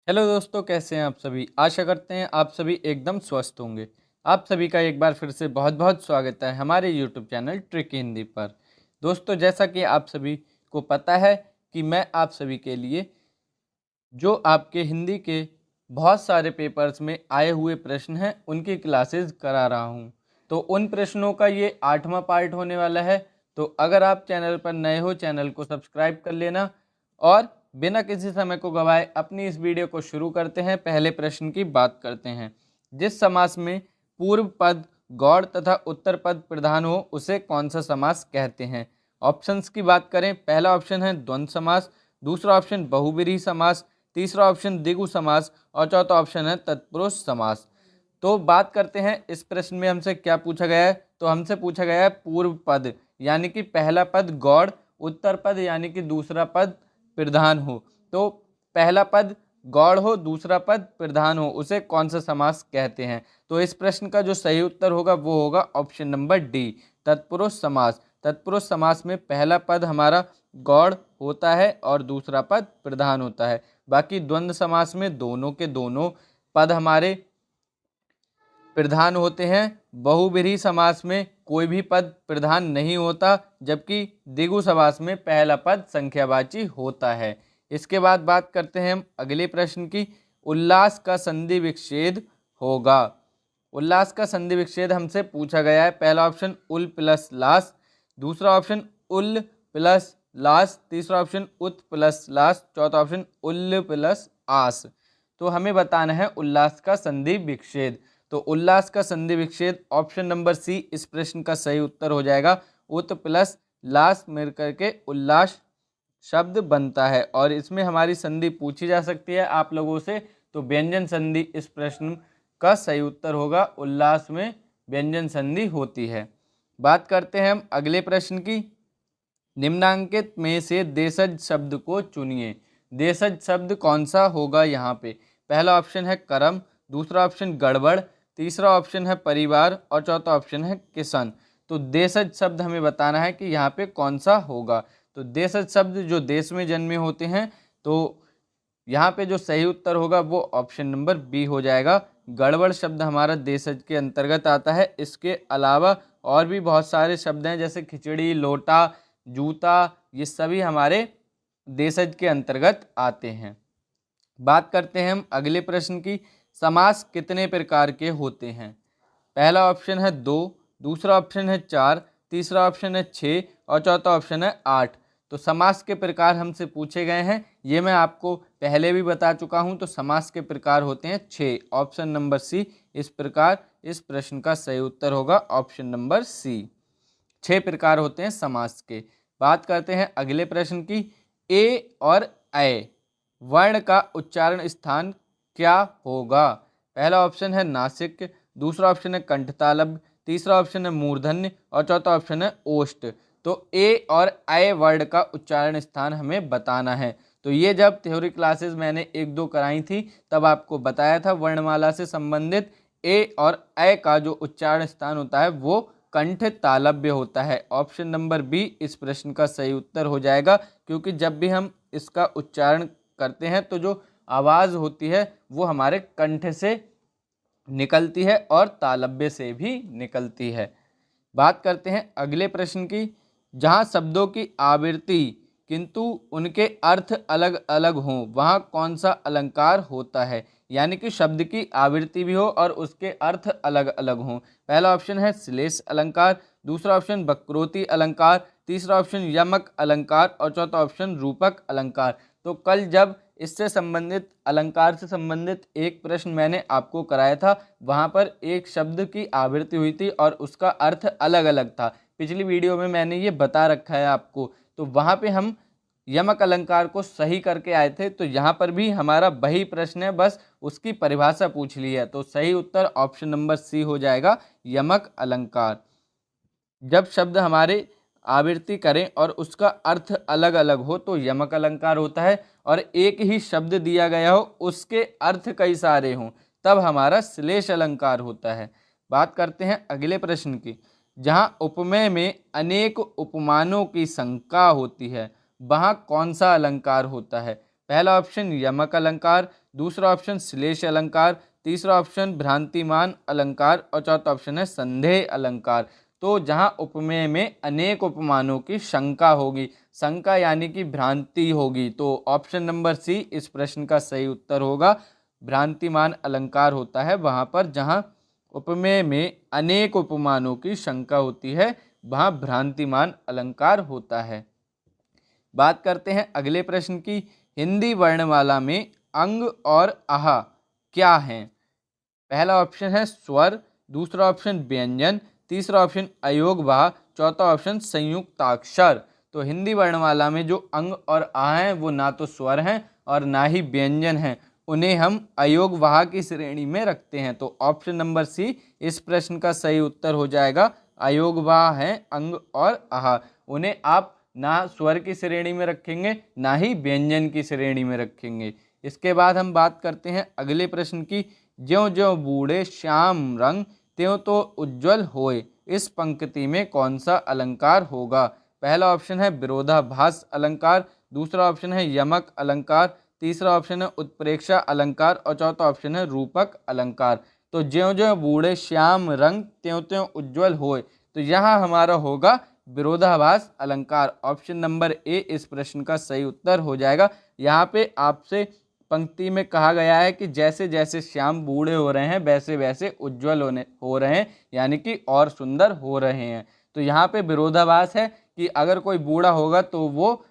Hello दोस्तों, कैसे हैं आप सभी। आशा करते हैं आप सभी एकदम स्वस्थ होंगे। आप सभी का एक बार फिर से बहुत बहुत स्वागत है हमारे यूट्यूब चैनल ट्रिक हिंदी पर। दोस्तों, जैसा कि आप सभी को पता है कि मैं आप सभी के लिए जो आपके हिंदी के बहुत सारे पेपर्स में आए हुए प्रश्न हैं उनकी क्लासेस करा रहा हूं। तो उन प्रश्नों का ये 8वां पार्ट होने वाला है। तो अगर आप चैनल पर नए हो, चैनल को सब्सक्राइब कर लेना और बिना किसी समय को गवाए अपनी इस वीडियो को शुरू करते हैं। पहले प्रश्न की बात करते हैं। जिस समास में पूर्व पद गौड़ तथा उत्तर पद प्रधान हो उसे कौन सा समास कहते हैं। ऑप्शंस की बात करें, पहला ऑप्शन है द्वंद्व समास, दूसरा ऑप्शन बहुव्रीहि समास, तीसरा ऑप्शन द्विगु समास और चौथा ऑप्शन है तत्पुरुष समास। तो बात करते हैं इस प्रश्न में हमसे क्या पूछा गया है। तो हमसे पूछा गया है पूर्व पद यानी कि पहला पद गौड़, उत्तर पद यानी कि दूसरा पद प्रधान हो। तो पहला पद गौड़ हो, दूसरा पद प्रधान हो, उसे कौन सा समास कहते हैं। तो इस प्रश्न का जो सही उत्तर होगा वो होगा ऑप्शन नंबर डी, तत्पुरुष समास। तत्पुरुष समास में पहला पद हमारा गौड़ होता है और दूसरा पद प्रधान होता है। बाकी द्वंद्व समास में दोनों के दोनों पद हमारे प्रधान होते हैं। बहुव्रीहि समास में कोई भी पद प्रधान नहीं होता, जबकि द्विगु समास में पहला पद संख्यावाची होता है। इसके बाद बात करते हैं हम अगले प्रश्न की। उल्लास का संधि विच्छेद होगा। उल्लास का संधि विच्छेद हमसे पूछा गया है। पहला ऑप्शन उल प्लस लास, दूसरा ऑप्शन उल प्लस लास, तीसरा ऑप्शन उत प्लस लास, चौथा ऑप्शन उल प्लस आस। तो हमें बताना है उल्लास का संधि विच्छेद। तो उल्लास का संधि विच्छेद ऑप्शन नंबर सी इस प्रश्न का सही उत्तर हो जाएगा। उत प्लस लास मिलकर के उल्लास शब्द बनता है और इसमें हमारी संधि पूछी जा सकती है आप लोगों से। तो व्यंजन संधि इस प्रश्न का सही उत्तर होगा। उल्लास में व्यंजन संधि होती है। बात करते हैं हम अगले प्रश्न की। निम्नांकित में से देशज शब्द को चुनिए। देशज शब्द कौन सा होगा यहाँ पे। पहला ऑप्शन है करम, दूसरा ऑप्शन गड़बड़, तीसरा ऑप्शन है परिवार और चौथा ऑप्शन है किसान। तो देशज शब्द हमें बताना है कि यहाँ पे कौन सा होगा। तो देशज शब्द जो देश में जन्मे होते हैं, तो यहाँ पे जो सही उत्तर होगा वो ऑप्शन नंबर बी हो जाएगा। गड़बड़ शब्द हमारा देशज के अंतर्गत आता है। इसके अलावा और भी बहुत सारे शब्द हैं जैसे खिचड़ी, लोटा, जूता, ये सभी हमारे देशज के अंतर्गत आते हैं। बात करते हैं हम अगले प्रश्न की। समास कितने प्रकार के होते हैं। पहला ऑप्शन है 2, दूसरा ऑप्शन है 4, तीसरा ऑप्शन है 6 और चौथा ऑप्शन है 8। तो समास के प्रकार हमसे पूछे गए हैं, ये मैं आपको पहले भी बता चुका हूं। तो समास के प्रकार होते हैं 6। ऑप्शन नंबर सी इस प्रकार इस प्रश्न का सही उत्तर होगा ऑप्शन नंबर सी। 6 प्रकार होते हैं समास के। बात करते हैं अगले प्रश्न की। ए और ऐ वर्ण का उच्चारण स्थान क्या होगा। पहला ऑप्शन है नासिक, दूसरा ऑप्शन है कंठतालव्य, तीसरा ऑप्शन है मूर्धन्य और चौथा ऑप्शन है ओष्ठ। तो ए और ऐ वर्ड का उच्चारण स्थान हमें बताना है। तो ये जब थ्योरी क्लासेस मैंने 1-2 कराई थी तब आपको बताया था वर्णमाला से संबंधित ए और ऐ का जो उच्चारण स्थान होता है वो कंठ तालव्य होता है। ऑप्शन नंबर बी इस प्रश्न का सही उत्तर हो जाएगा, क्योंकि जब भी हम इसका उच्चारण करते हैं तो जो आवाज़ होती है वो हमारे कंठ से निकलती है और तालव्य से भी निकलती है। बात करते हैं अगले प्रश्न की। जहाँ शब्दों की आवृत्ति किंतु उनके अर्थ अलग अलग हों वहाँ कौन सा अलंकार होता है। यानी कि शब्द की आवृत्ति भी हो और उसके अर्थ अलग अलग हों। पहला ऑप्शन है श्लेष अलंकार, दूसरा ऑप्शन वक्रोक्ति अलंकार, तीसरा ऑप्शन यमक अलंकार और चौथा ऑप्शन रूपक अलंकार। तो कल जब इससे संबंधित अलंकार से संबंधित एक प्रश्न मैंने आपको कराया था, वहाँ पर एक शब्द की आवृत्ति हुई थी और उसका अर्थ अलग अलग था। पिछली वीडियो में मैंने ये बता रखा है आपको। तो वहाँ पे हम यमक अलंकार को सही करके आए थे। तो यहाँ पर भी हमारा वही प्रश्न है, बस उसकी परिभाषा पूछ ली है। तो सही उत्तर ऑप्शन नंबर सी हो जाएगा, यमक अलंकार। जब शब्द हमारे आवृत्ति करें और उसका अर्थ अलग अलग हो तो यमक अलंकार होता है, और एक ही शब्द दिया गया हो उसके अर्थ कई सारे हों तब हमारा श्लेष अलंकार होता है। बात करते हैं अगले प्रश्न की। जहाँ उपमेय में अनेक उपमानों की शंका होती है वहाँ कौन सा अलंकार होता है। पहला ऑप्शन यमक अलंकार, दूसरा ऑप्शन श्लेष अलंकार, तीसरा ऑप्शन भ्रांतिमान अलंकार और चौथा ऑप्शन है संदेह अलंकार। तो जहाँ उपमेय में अनेक उपमानों की शंका होगी, शंका यानी कि भ्रांति होगी, तो ऑप्शन नंबर सी इस प्रश्न का सही उत्तर होगा। भ्रांतिमान अलंकार होता है वहाँ पर जहाँ उपमेय में अनेक उपमानों की शंका होती है, वहाँ भ्रांतिमान अलंकार होता है। बात करते हैं अगले प्रश्न की। हिंदी वर्णमाला में अंग और आह क्या हैं? पहला ऑप्शन है स्वर, दूसरा ऑप्शन व्यंजन, तीसरा ऑप्शन अयोगवाह, चौथा ऑप्शन संयुक्ताक्षर। तो हिंदी वर्णमाला में जो अंग और आह हैं वो ना तो स्वर हैं और ना ही व्यंजन हैं, उन्हें हम अयोगवाह की श्रेणी में रखते हैं। तो ऑप्शन नंबर सी इस प्रश्न का सही उत्तर हो जाएगा। अयोगवाह हैं अंग और आह, उन्हें आप ना स्वर की श्रेणी में रखेंगे ना ही व्यंजन की श्रेणी में रखेंगे। इसके बाद हम बात करते हैं अगले प्रश्न की। ज्यों ज्यों बूढ़े श्याम रंग त्यों तो उज्ज्वल होए, इस पंक्ति में कौन सा अलंकार होगा? पहला ऑप्शन है विरोधाभास अलंकार, दूसरा ऑप्शन है यमक अलंकार, तीसरा ऑप्शन है उत्प्रेक्षा अलंकार और चौथा ऑप्शन है रूपक अलंकार। तो ज्यों ज्यों बूढ़े श्याम रंग त्यों त्यों उज्ज्वल होए, तो यहाँ हमारा होगा विरोधाभास अलंकार। ऑप्शन नंबर ए इस प्रश्न का सही उत्तर हो जाएगा। यहाँ पे आपसे पंक्ति में कहा गया है कि जैसे जैसे श्याम बूढ़े हो रहे हैं वैसे वैसे उज्जवल हो रहे हैं, यानी कि और सुंदर हो रहे हैं। तो यहाँ पे विरोधाभास है कि अगर कोई बूढ़ा होगा तो वो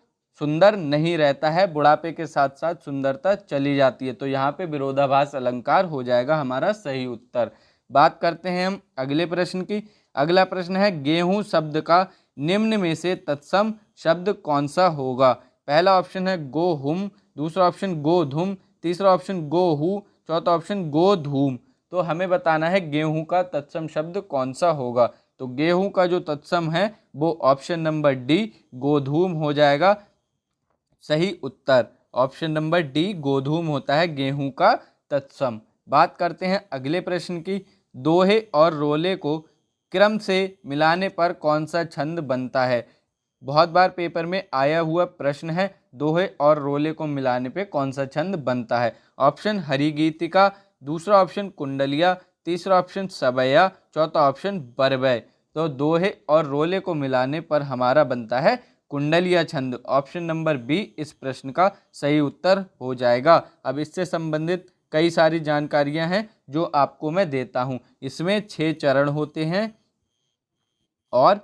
सुंदर नहीं रहता है, बुढ़ापे के साथ साथ सुंदरता चली जाती है। तो यहाँ पे विरोधाभास अलंकार हो जाएगा हमारा सही उत्तर। बात करते हैं हम अगले प्रश्न की। अगला प्रश्न है गेहूं शब्द का निम्न में से तत्सम शब्द कौन सा होगा? पहला ऑप्शन है गोहुम, दूसरा ऑप्शन गोधूम, तीसरा ऑप्शन गोहू, चौथा ऑप्शन गोधूम। तो हमें बताना है गेहूं का तत्सम शब्द कौन सा होगा। तो गेहूं का जो तत्सम है वो ऑप्शन नंबर डी गोधूम हो जाएगा सही उत्तर। ऑप्शन नंबर डी गोधूम होता है गेहूं का तत्सम। बात करते हैं अगले प्रश्न की। दोहे और रोले को क्रम से मिलाने पर कौन सा छंद बनता है? बहुत बार पेपर में आया हुआ प्रश्न है, दोहे और रोले को मिलाने पे कौन सा छंद बनता है? ऑप्शन हरिगीतिका, दूसरा ऑप्शन कुंडलिया, तीसरा ऑप्शन सबैया, चौथा ऑप्शन बरबै। तो दोहे और रोले को मिलाने पर हमारा बनता है कुंडलिया छंद। ऑप्शन नंबर बी इस प्रश्न का सही उत्तर हो जाएगा। अब इससे संबंधित कई सारी जानकारियां हैं जो आपको मैं देता हूं। इसमें 6 चरण होते हैं और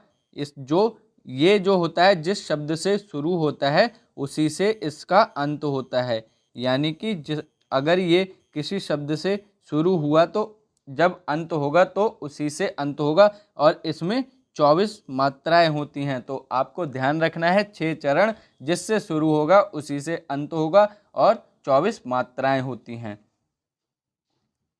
ये जो होता है जिस शब्द से शुरू होता है उसी से इसका अंत होता है, यानी कि अगर ये किसी शब्द से शुरू हुआ तो जब अंत होगा तो उसी से अंत होगा। और इसमें 24 मात्राएं होती हैं, तो आपको ध्यान रखना है 6 चरण जिससे शुरू होगा उसी से अंत होगा और 24 मात्राएं होती हैं।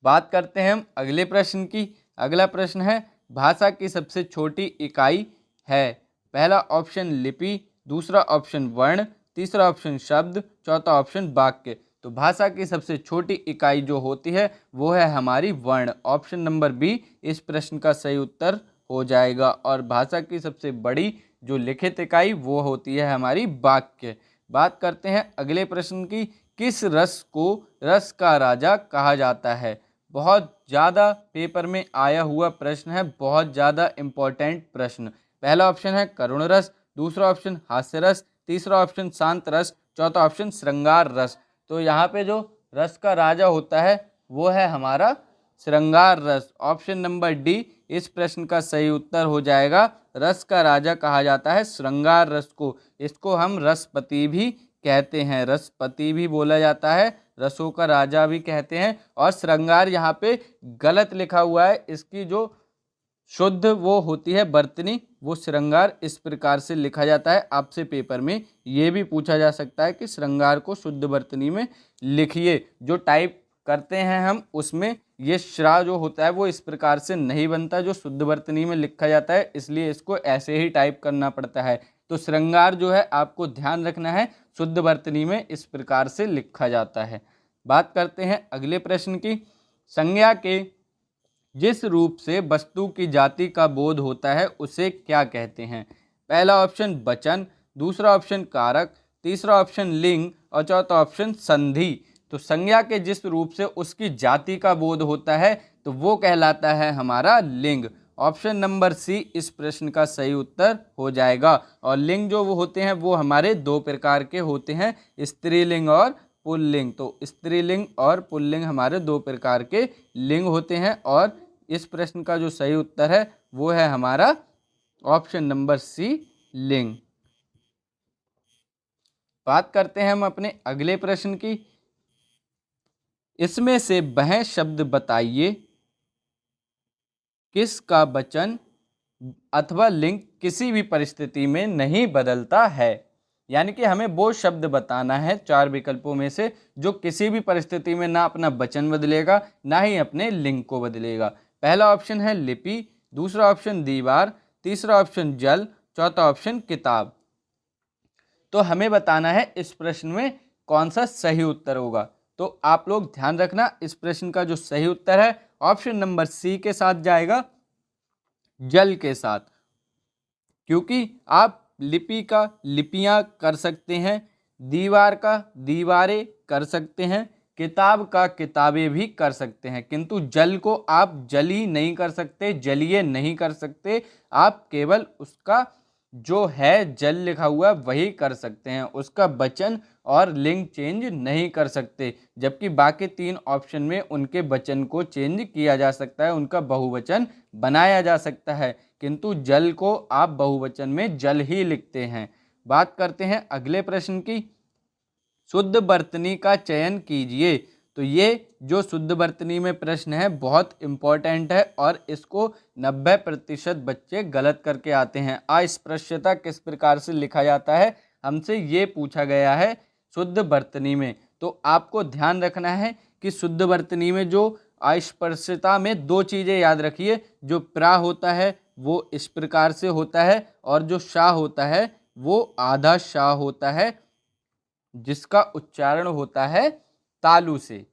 बात करते हैं हम अगले प्रश्न की। अगला प्रश्न है भाषा की सबसे छोटी इकाई है? पहला ऑप्शन लिपि, दूसरा ऑप्शन वर्ण, तीसरा ऑप्शन शब्द, चौथा ऑप्शन वाक्य। तो भाषा की सबसे छोटी इकाई जो होती है वो है हमारी वर्ण। ऑप्शन नंबर बी इस प्रश्न का सही उत्तर हो जाएगा। और भाषा की सबसे बड़ी जो लिखित इकाई वो होती है हमारी वाक्य। बात करते हैं अगले प्रश्न की। किस रस को रस का राजा कहा जाता है? बहुत ज़्यादा पेपर में आया हुआ प्रश्न है, बहुत ज़्यादा इम्पोर्टेंट प्रश्न। पहला ऑप्शन है करुण रस, दूसरा ऑप्शन हास्य रस, तीसरा ऑप्शन शांत रस, चौथा ऑप्शन श्रृंगार रस। तो यहाँ पे जो रस का राजा होता है वो है हमारा श्रृंगार रस। ऑप्शन नंबर डी इस प्रश्न का सही उत्तर हो जाएगा। रस का राजा कहा जाता है श्रृंगार रस को। इसको हम रसपति भी कहते हैं, रसपति भी बोला जाता है, रसों का राजा भी कहते हैं। और श्रृंगार यहाँ पे गलत लिखा हुआ है, इसकी जो शुद्ध वो होती है वर्तनी, वो श्रृंगार इस प्रकार से लिखा जाता है। आपसे पेपर में ये भी पूछा जा सकता है कि श्रृंगार को शुद्ध वर्तनी में लिखिए। जो टाइप करते हैं हम उसमें ये श्रा जो होता है वो इस प्रकार से नहीं बनता जो शुद्ध वर्तनी में लिखा जाता है, इसलिए इसको ऐसे ही टाइप करना पड़ता है। तो श्रृंगार जो है आपको ध्यान रखना है शुद्ध वर्तनी में इस प्रकार से लिखा जाता है। बात करते हैं अगले प्रश्न की। संज्ञा के जिस रूप से वस्तु की जाति का बोध होता है उसे क्या कहते हैं? पहला ऑप्शन वचन, दूसरा ऑप्शन कारक, तीसरा ऑप्शन लिंग और चौथा ऑप्शन संधि। तो संज्ञा के जिस रूप से उसकी जाति का बोध होता है तो वो कहलाता है हमारा लिंग। ऑप्शन नंबर सी इस प्रश्न का सही उत्तर हो जाएगा। और लिंग जो वो होते हैं वो हमारे दो प्रकार के होते हैं, स्त्रीलिंग और पुल्लिंग। तो स्त्रीलिंग और पुल्लिंग हमारे दो प्रकार के लिंग होते हैं और इस प्रश्न का जो सही उत्तर है वो है हमारा ऑप्शन नंबर सी लिंग। बात करते हैं हम अपने अगले प्रश्न की। इसमें से वह शब्द बताइए किसका वचन अथवा लिंग किसी भी परिस्थिति में नहीं बदलता है। यानी कि हमें वो शब्द बताना है चार विकल्पों में से जो किसी भी परिस्थिति में ना अपना वचन बदलेगा ना ही अपने लिंग को बदलेगा। पहला ऑप्शन है लिपि, दूसरा ऑप्शन दीवार, तीसरा ऑप्शन जल, चौथा ऑप्शन किताब। तो हमें बताना है इस प्रश्न में कौन सा सही उत्तर होगा। तो आप लोग ध्यान रखना, इस प्रश्न का जो सही उत्तर है ऑप्शन नंबर सी के साथ जाएगा, जल के साथ। क्योंकि आप लिपि का लिपियां कर सकते हैं, दीवार का दीवारें कर सकते हैं, किताब का किताबें भी कर सकते हैं, किंतु जल को आप जली नहीं कर सकते, जलीय नहीं कर सकते। आप केवल उसका जो है जल लिखा हुआ वही कर सकते हैं, उसका वचन और लिंग चेंज नहीं कर सकते। जबकि बाकी तीन ऑप्शन में उनके वचन को चेंज किया जा सकता है, उनका बहुवचन बनाया जा सकता है, किंतु जल को आप बहुवचन में जल ही लिखते हैं। बात करते हैं अगले प्रश्न की। शुद्ध वर्तनी का चयन कीजिए। तो ये जो शुद्ध वर्तनी में प्रश्न है बहुत इंपॉर्टेंट है और इसको 90% बच्चे गलत करके आते हैं। अस्पृश्यता किस प्रकार से लिखा जाता है हमसे ये पूछा गया है शुद्ध वर्तनी में। तो आपको ध्यान रखना है कि शुद्ध वर्तनी में जो अस्पृश्यता में दो चीज़ें याद रखिए, जो प्रा होता है वो इस प्रकार से होता है और जो शाह होता है वो आधा शाह होता है जिसका उच्चारण होता है तालु से।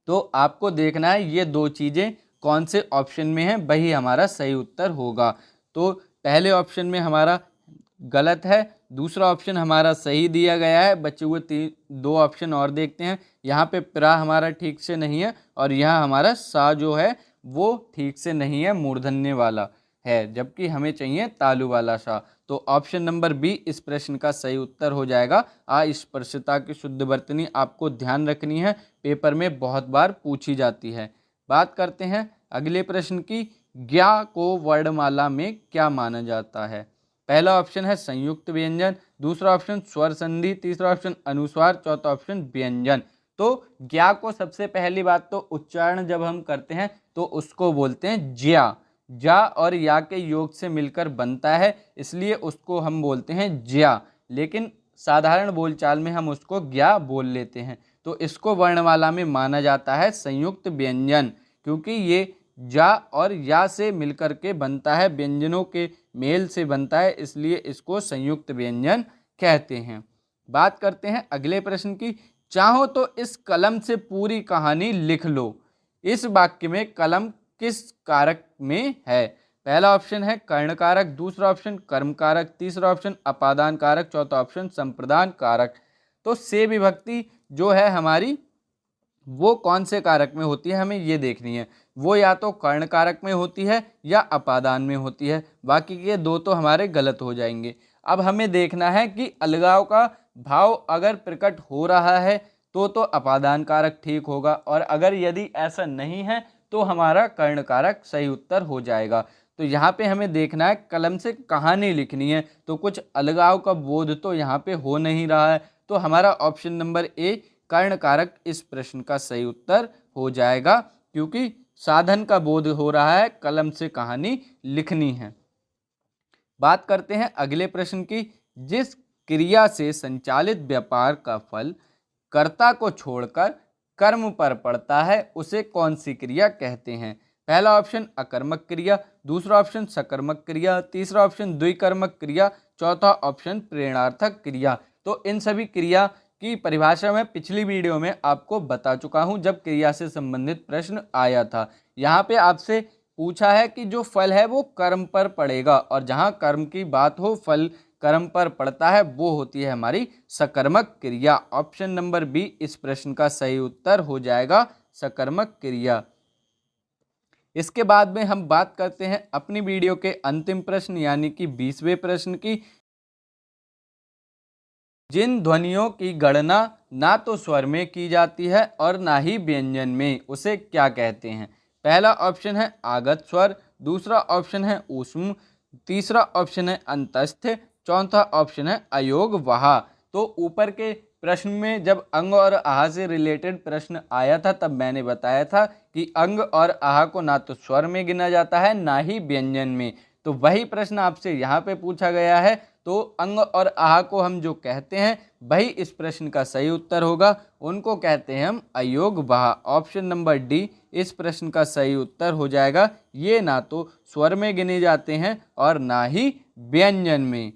तो आपको देखना है ये दो चीज़ें कौन से ऑप्शन में है, वही हमारा सही उत्तर होगा। तो पहले ऑप्शन में हमारा गलत है, दूसरा ऑप्शन हमारा सही दिया गया है। बचे हुए दो ऑप्शन और देखते हैं। यहाँ पे प्रा हमारा ठीक से नहीं है और यहाँ हमारा सा जो है वो ठीक से नहीं है, मूर्धन्य वाला है, जबकि हमें चाहिए तालु वाला सा। तो ऑप्शन नंबर बी इस प्रश्न का सही उत्तर हो जाएगा। अस्पृश्यता की शुद्ध वर्तनी आपको ध्यान रखनी है, पेपर में बहुत बार पूछी जाती है। बात करते हैं अगले प्रश्न की। ज्ञा को वर्णमाला में क्या माना जाता है। पहला ऑप्शन है संयुक्त व्यंजन, दूसरा ऑप्शन स्वर संधि, तीसरा ऑप्शन अनुस्वार, चौथा ऑप्शन व्यंजन। तो ज्ञा को सबसे पहली बात तो उच्चारण जब हम करते हैं तो उसको बोलते हैं ज्या। जा और या के योग से मिलकर बनता है, इसलिए उसको हम बोलते हैं ज्या, लेकिन साधारण बोलचाल में हम उसको ज्ञा बोल लेते हैं। तो इसको वर्णमाला में माना जाता है संयुक्त व्यंजन, क्योंकि ये जा और या से मिलकर के बनता है, व्यंजनों के मेल से बनता है, इसलिए इसको संयुक्त व्यंजन कहते हैं। बात करते हैं अगले प्रश्न की। चाहो तो इस कलम से पूरी कहानी लिख लो। इस वाक्य में कलम किस कारक में है। पहला ऑप्शन है कर्ण कारक, दूसरा ऑप्शन कर्म कारक, तीसरा ऑप्शन अपादान कारक, चौथा ऑप्शन संप्रदान कारक। तो से विभक्ति जो है हमारी वो कौन से कारक में होती है हमें ये देखनी है। वो या तो कर्ण कारक में होती है या अपादान में होती है, बाकी के दो तो हमारे गलत हो जाएंगे। अब हमें देखना है कि अलगाव का भाव अगर प्रकट हो रहा है तो अपादान कारक ठीक होगा, और अगर यदि ऐसा नहीं है तो हमारा कर्ण कारक सही उत्तर हो जाएगा। तो यहाँ पे हमें देखना है कलम से कहानी लिखनी है, तो कुछ अलगाव का बोध तो यहाँ पे हो नहीं रहा है, तो हमारा ऑप्शन नंबर ए कर्ण कारक इस प्रश्न का सही उत्तर हो जाएगा, क्योंकि साधन का बोध हो रहा है, कलम से कहानी लिखनी है। बात करते हैं अगले प्रश्न की। जिस क्रिया से संचालित व्यापार का फल कर्ता को छोड़कर कर्म पर पड़ता है उसे कौन सी क्रिया कहते हैं। पहला ऑप्शन अकर्मक क्रिया, दूसरा ऑप्शन सकर्मक क्रिया, तीसरा ऑप्शन द्विकर्मक क्रिया, चौथा ऑप्शन प्रेरणार्थक क्रिया। तो इन सभी क्रिया की परिभाषा मैं पिछली वीडियो में आपको बता चुका हूं, जब क्रिया से संबंधित प्रश्न आया था। यहाँ पे आपसे पूछा है कि जो फल है वो कर्म पर पड़ेगा, और जहाँ कर्म की बात हो फल कर्म पर पड़ता है वो होती है हमारी सकर्मक क्रिया। ऑप्शन नंबर बी इस प्रश्न का सही उत्तर हो जाएगा, सकर्मक क्रिया। इसके बाद में हम बात करते हैं अपनी वीडियो के अंतिम प्रश्न यानी कि 20वें प्रश्न की। जिन ध्वनियों की गणना ना तो स्वर में की जाती है और ना ही व्यंजन में, उसे क्या कहते हैं? पहला ऑप्शन है आगत स्वर, दूसरा ऑप्शन है ऊष्म, तीसरा ऑप्शन है अंतस्थ, चौथा ऑप्शन है अयोग वहा। तो ऊपर के प्रश्न में जब अंग और आहा से रिलेटेड प्रश्न आया था तब मैंने बताया था कि अंग और आहा को ना तो स्वर में गिना जाता है ना ही व्यंजन में। तो वही प्रश्न आपसे यहाँ पे पूछा गया है। तो अंग और आहा को हम जो कहते हैं वही इस प्रश्न का सही उत्तर होगा, उनको कहते हैं हम अयोग वहा। ऑप्शन नंबर डी इस प्रश्न का सही उत्तर हो जाएगा। ये ना तो स्वर में गिने जाते हैं और ना ही व्यंजन में।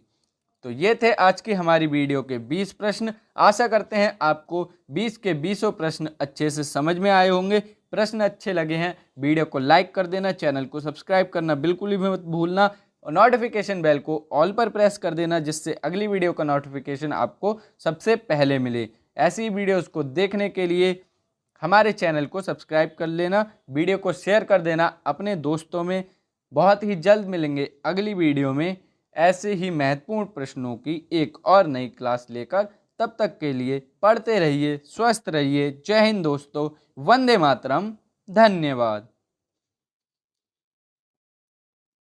तो ये थे आज की हमारी वीडियो के 20 प्रश्न। आशा करते हैं आपको 20 के 20 प्रश्न अच्छे से समझ में आए होंगे। प्रश्न अच्छे लगे हैं वीडियो को लाइक कर देना, चैनल को सब्सक्राइब करना बिल्कुल भी मत भूलना और नोटिफिकेशन बेल को ऑल पर प्रेस कर देना, जिससे अगली वीडियो का नोटिफिकेशन आपको सबसे पहले मिले। ऐसी वीडियोस को देखने के लिए हमारे चैनल को सब्सक्राइब कर लेना, वीडियो को शेयर कर देना अपने दोस्तों में। बहुत ही जल्द मिलेंगे अगली वीडियो में ऐसे ही महत्वपूर्ण प्रश्नों की एक और नई क्लास लेकर। तब तक के लिए पढ़ते रहिए, स्वस्थ रहिए। जय हिंद दोस्तों, वंदे मातरम, धन्यवाद।